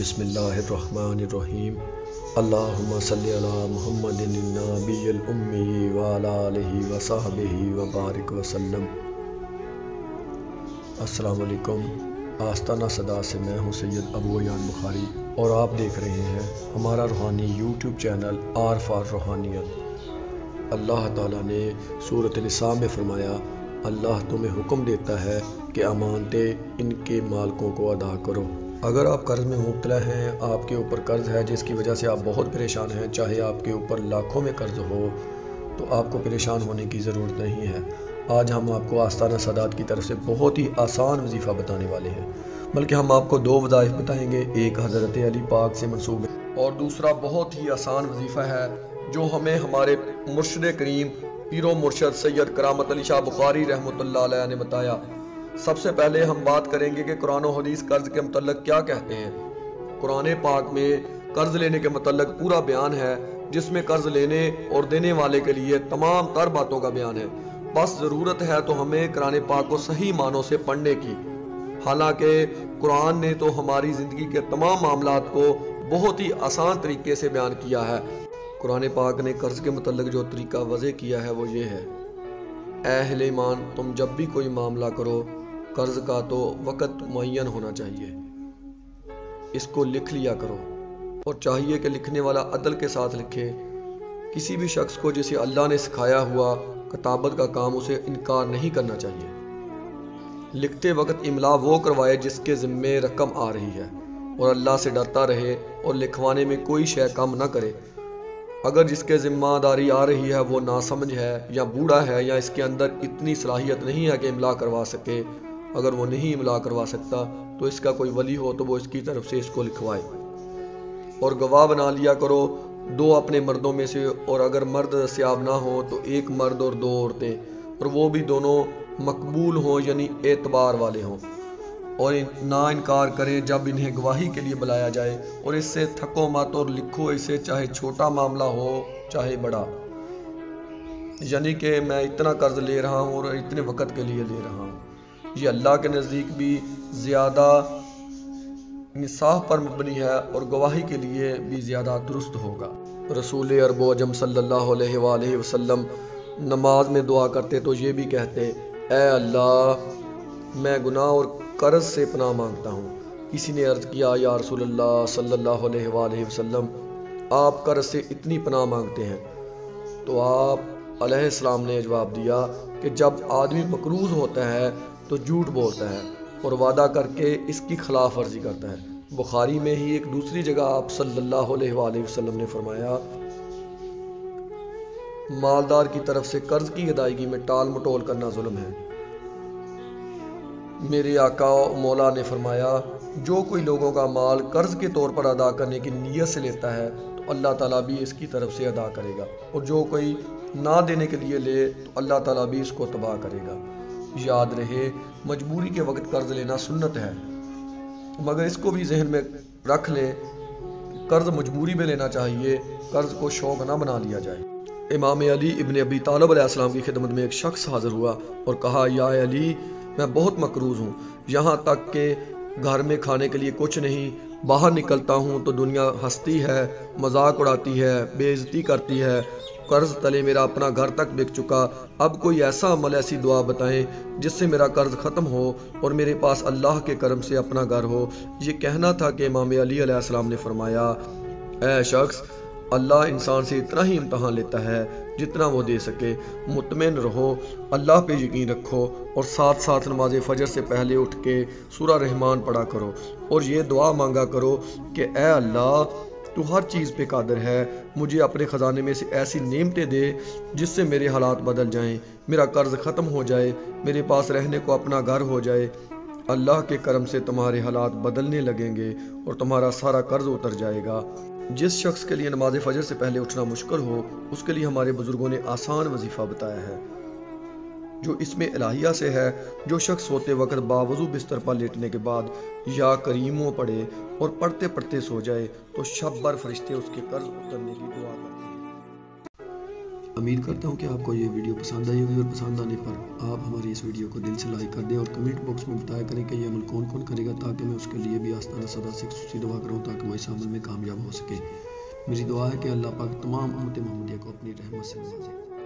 बिस्मिल्लाहिर्रहमानिर्रहीम। अल्लाहुम्मा सल्लि अला मुहम्मदिन नबिय्यिल उम्मी व अला आलिहि व सहबिहि व बारिक वसल्लम। अस्सलाम वालेकुम। आस्ताना सदा से मैं हूँ सैयद अबू अयान बुखारी और आप देख रहे हैं हमारा रूहानी यूट्यूब चैनल आर फॉर रूहानियत। अल्लाह ताला ने सूरत निसा में फरमाया, अल्लाह तुम्हें हुक्म देता है कि अमानतें इनके मालिकों को अदा करो। अगर आप कर्ज में मुब्तला हैं, आपके ऊपर कर्ज है जिसकी वजह से आप बहुत परेशान हैं, चाहे आपके ऊपर लाखों में कर्ज हो, तो आपको परेशान होने की ज़रूरत नहीं है। आज हम आपको आस्ताना सदात की तरफ से बहुत ही आसान वजीफ़ा बताने वाले हैं। बल्कि हम आपको दो वज़ाइफ बताएंगे, एक हज़रत अली पाक से मंसूब है और दूसरा बहुत ही आसान वजीफ़ा है जो हमें हमारे मुर्शिद करीम पीरो मुर्शद सैयद करामत अली शाह बुखारी रहमतुल्लाह अलैह ने बताया। सबसे पहले हम बात करेंगे कि कुरान और हदीस कर्ज के मतलब क्या कहते हैं। कुरान पाक में कर्ज लेने के मतलब पूरा बयान है, जिसमें कर्ज लेने और देने वाले के लिए तमाम तर बातों का बयान है। बस ज़रूरत है तो हमें कुरान पाक को सही मानों से पढ़ने की। हालांकि कुरान ने तो हमारी ज़िंदगी के तमाम मामलात को बहुत ही आसान तरीके से बयान किया है। कुरान पाक ने कर्ज के मतलब जो तरीका वज़े किया है वो ये है, ऐ अहले ईमान, तुम जब भी कोई मामला करो, कर्ज का तो वक़्त मुअय्यन होना चाहिए, इसको लिख लिया करो और चाहिए कि लिखने वाला अदल के साथ लिखे। किसी भी शख्स को जिसे अल्लाह ने सिखाया हुआ किताबत का काम उसे इनकार नहीं करना चाहिए। लिखते वक्त इमला वो करवाए जिसके ज़िम्मे रकम आ रही है और अल्लाह से डरता रहे और लिखवाने में कोई शय कम न करे। अगर जिसके ज़िम्मेदारी आ रही है वो नासमझ है या बूढ़ा है या इसके अंदर इतनी सलाहियत नहीं है कि इमला करवा सके, अगर वो नहीं इमला करवा सकता तो इसका कोई वली हो तो वो इसकी तरफ से इसको लिखवाए। और गवाह बना लिया करो दो अपने मर्दों में से, और अगर मर्द दस्याब ना हो तो एक मर्द और दो औरतें, और वो भी दोनों मकबूल हों यानी एतबार वाले हों, और ना इनकार करें जब इन्हें गवाही के लिए बुलाया जाए। और इससे थको मत और लिखो इसे, चाहे छोटा मामला हो चाहे बड़ा, यानी कि मैं इतना कर्ज ले रहा हूँ और इतने वक़्त के लिए ले रहा हूँ। ये अल्लाह के नज़दीक भी ज़्यादा इंसाफ पर मबनी है और गवाही के लिए भी ज़्यादा दुरुस्त होगा। रसूल अरब अजम सल्लल्लाहु अलैहि वसल्लम नमाज में दुआ करते तो ये भी कहते, ऐ अल्लाह, मैं गुनाह और कर्ज से पनाह मांगता हूँ। किसी ने अर्ज़ किया, या रसूल अल्लाह सल्लल्लाहु अलैहि वसल्लम, आप कर्ज से इतनी पनाह मांगते हैं? तो आप अलैहिस्सलाम ने जवाब दिया कि जब आदमी मकरूज होता है तो झूठ बोलता है और वादा करके इसकी खिलाफ वर्जी करता है। बुखारी में ही एक दूसरी जगह आप सल्लल्लाहु अलैहि वसल्लम ने फरमाया, मालदार की तरफ से कर्ज की अदायगी में टाल मटोल करना जुल्म है। मेरे आका मौला ने फरमाया, जो कोई लोगों का माल कर्ज के तौर पर अदा करने की नीयत से लेता है तो अल्लाह ताला भी इसकी तरफ से अदा करेगा, और जो कोई ना देने के लिए ले तो अल्लाह ताला भी इसको तबाह करेगा। याद रहे, मजबूरी के वक्त कर्ज लेना सुन्नत है, मगर इसको भी जहन में रख ले, कर्ज मजबूरी में लेना चाहिए, कर्ज को शौक ना बना लिया जाए। इमाम अली इब्न अबी तालिब अलैहिस्सलाम की खिदमत में एक शख्स हाजिर हुआ और कहा, या अली, मैं बहुत मकरूज हूँ, यहाँ तक कि घर में खाने के लिए कुछ नहीं, बाहर निकलता हूँ तो दुनिया हंसती है, मजाक उड़ाती है, बेइज्जती करती है, कर्ज तले मेरा अपना घर तक बिक चुका। अब कोई ऐसा अमल, ऐसी दुआ बताएं जिससे मेरा कर्ज ख़त्म हो और मेरे पास अल्लाह के करम से अपना घर हो। ये कहना था कि इमाम अली अलैहिस्सलाम ने फरमाया, ऐ शख्स, अल्लाह इंसान से इतना ही इम्तहान लेता है जितना वो दे सके। मुतमिन रहो, अल्लाह पे यकीन रखो और साथ साथ नमाज फजर से पहले उठ के सूरा रहमान पढ़ा करो और ये दुआ मांगा करो कि ऐ अल्लाह, तू हर चीज़ पे कादिर है, मुझे अपने ख़जाने में से ऐसी नेमतें दे जिससे मेरे हालात बदल जाएं, मेरा कर्ज ख़त्म हो जाए, मेरे पास रहने को अपना घर हो जाए। अल्लाह के करम से तुम्हारे हालात बदलने लगेंगे और तुम्हारा सारा कर्ज उतर जाएगा। जिस शख्स के लिए नमाज फजर से पहले उठना मुश्किल हो, उसके लिए हमारे बुजुर्गों ने आसान वजीफ़ा बताया है जो इसमें इलाहिया से है। जो शख्स सोते वक्त बावजू बिस्तर पर लेटने के बाद या करीमों पढ़े और पढ़ते पढ़ते सो जाए तो शब भर फरिश्ते उसके कर्ज उतरने की दुआ करते हैं। امید کرتا ہوں کہ آپ کو یہ ویڈیو پسند آئی ہوگی، اور پسند آنے پر آپ ہماری اس ویڈیو کو دل سے لائک کر دیں اور کمنٹ باکس میں بتایا کریں کہ یہ عمل کون کون کرے گا، تاکہ میں اس کے لیے بھی آستانہ صدا سے خصوصی دعا کروں تاکہ وہ اس عمل میں کامیاب ہو سکے۔ میری دعا ہے کہ اللہ پاک تمام امت محمدیہ کو اپنی رحمت سے نوازے۔